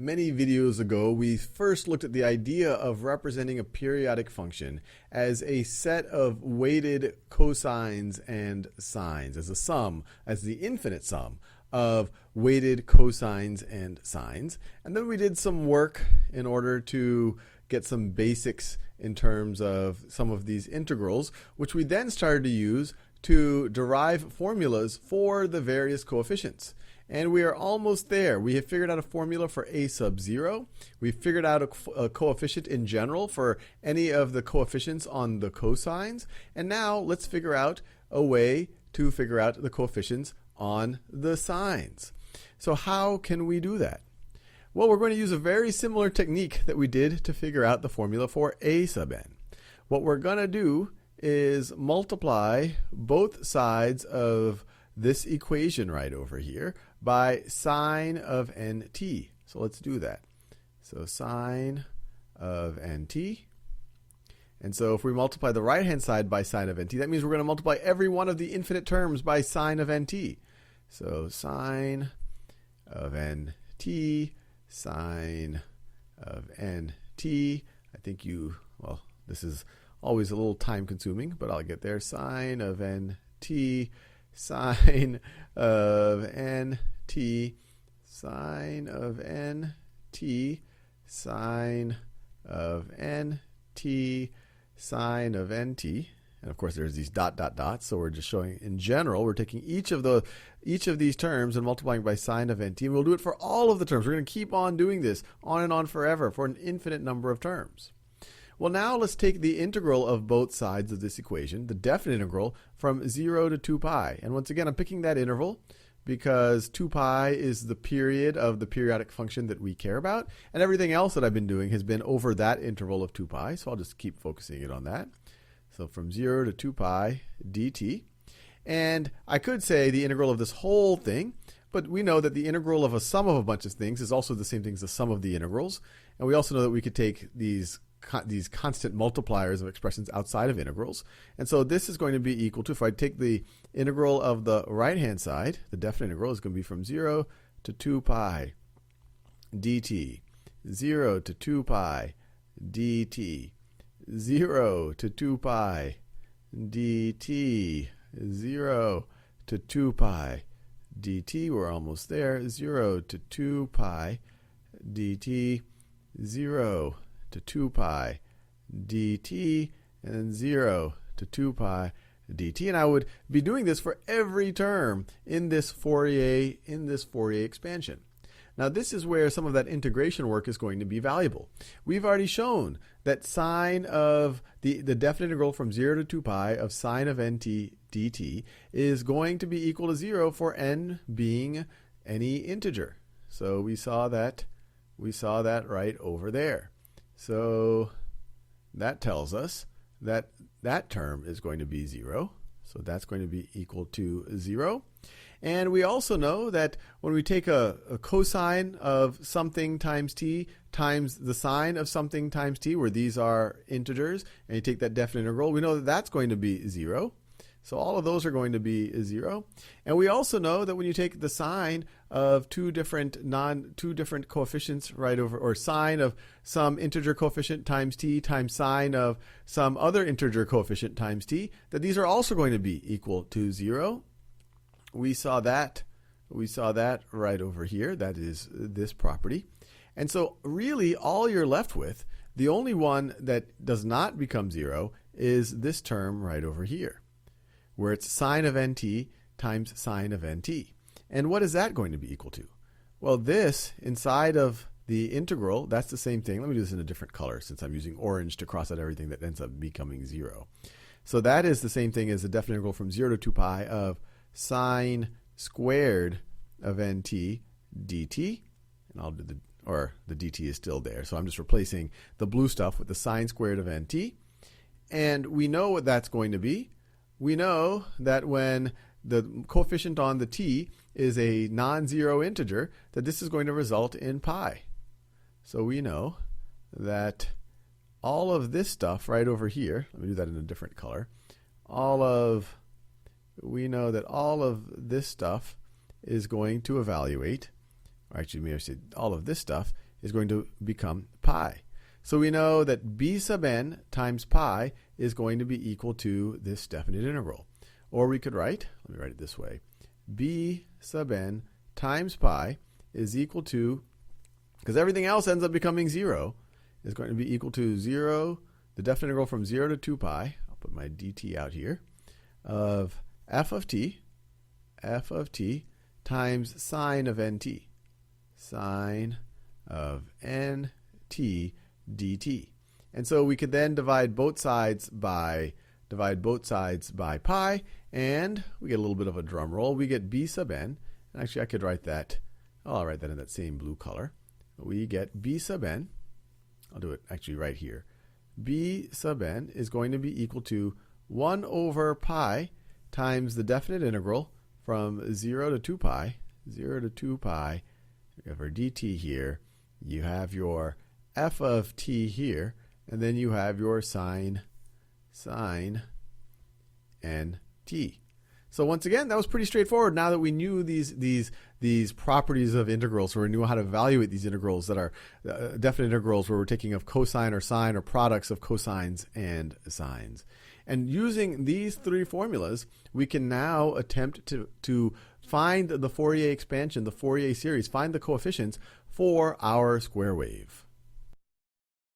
Many videos ago, we first looked at the idea of representing a periodic function as a set of weighted cosines and sines, as a sum, as the infinite sum of weighted cosines and sines. And then we did some work in order to get some basics in terms of some of these integrals, which we then started to use to derive formulas for the various coefficients. And we are almost there. We have figured out a formula for a sub 0. We've figured out a coefficient in general for any of the coefficients on the cosines. And now let's figure out a way to figure out the coefficients on the sines. So how can we do that? Well, we're going to use a very similar technique that we did to figure out the formula for a sub n. What we're going to do is multiply both sides of this equation right over here by sine of nt. So let's do that. So sine of nt. And so if we multiply the right-hand side by sine of nt, that means we're going to multiply every one of the infinite terms by sine of nt. So sine of nt, sine of nt. I think well, this is always a little time consuming, but I'll get there. Sine of nt, sine of nt, sine of nt, sine of nt, sine of nt. And of course there's these dots, so we're just showing in general, we're taking each of these terms and multiplying by sine of nt. And we'll do it for all of the terms. We're going to keep on doing this on and on forever for an infinite number of terms. Well, now let's take the integral of both sides of this equation, the definite integral, from 0 to 2 pi. And once again, I'm picking that interval because 2 pi is the period of the periodic function that we care about. And everything else that I've been doing has been over that interval of 2 pi. So I'll just keep focusing it on that. So from 0 to 2 pi dt. And I could say the integral of this whole thing, but we know that the integral of a sum of a bunch of things is also the same thing as the sum of the integrals. And we also know that we could take these constant multipliers of expressions outside of integrals. And so this is going to be equal to, if I take the integral of the right-hand side, the definite integral is going to be from 0 to 2 pi dt, 0 to 2 pi dt, 0 to 2 pi dt, 0 to 2 pi dt, we're almost there, 0 to 2 pi dt, 0 to 2 pi dt, and then 0 to 2 pi dt. And I would be doing this for every term in this Fourier expansion. Now this is where some of that integration work is going to be valuable. We've already shown that sine of the definite integral from 0 to 2 pi of sine of nt dt is going to be equal to 0 for n being any integer. So we saw that right over there. So that tells us that that term is going to be 0. So that's going to be equal to 0. And we also know that when we take a cosine of something times t times the sine of something times t, where these are integers, and you take that definite integral, we know that that's going to be 0. So all of those are going to be 0. And we also know that when you take the sine of two different coefficients right over, or sine of some integer coefficient times t times sine of some other integer coefficient times t, that these are also going to be equal to 0. We saw that right over here. That is this property. And so really all you're left with, the only one that does not become 0 is this term right over here, where it's sine of nt times sine of nt. And what is that going to be equal to? Well, this inside of the integral, that's the same thing. Let me do this in a different color since I'm using orange to cross out everything that ends up becoming 0. So that is the same thing as the definite integral from 0 to 2 pi of sine squared of nt dt. And I'll do the dt is still there. So I'm just replacing the blue stuff with the sine squared of nt. And we know what that's going to be. We know that when the coefficient on the t is a non-zero integer, that this is going to result in pi. So we know that all of this stuff right over here, let me do that in a different color, we know that all of this stuff is going to evaluate, or actually maybe I should say all of this stuff is going to become pi. So we know that b sub n times pi is going to be equal to this definite integral. Or we could write, let me write it this way, b sub n times pi is equal to, because everything else ends up becoming 0, is going to be equal to 0, the definite integral from 0 to 2 pi, I'll put my dt out here, of f of t times sine of nt, sine of nt dt. And so we could then divide both sides by pi, and we get a little bit of a drum roll. We get b sub n, and actually I could write that, I'll write that in that same blue color. We get b sub n, I'll do it actually right here. b sub n is going to be equal to 1 over pi times the definite integral from 0 to 2 pi, 0 to 2 pi, you have our dt here, you have your f of t here, and then you have your sine nt. So once again, that was pretty straightforward. Now that we knew these properties of integrals, or we knew how to evaluate these integrals that are definite integrals where we're taking of cosine or sine or products of cosines and sines. And using these three formulas, we can now attempt to find the Fourier expansion, the Fourier series, find the coefficients for our square wave.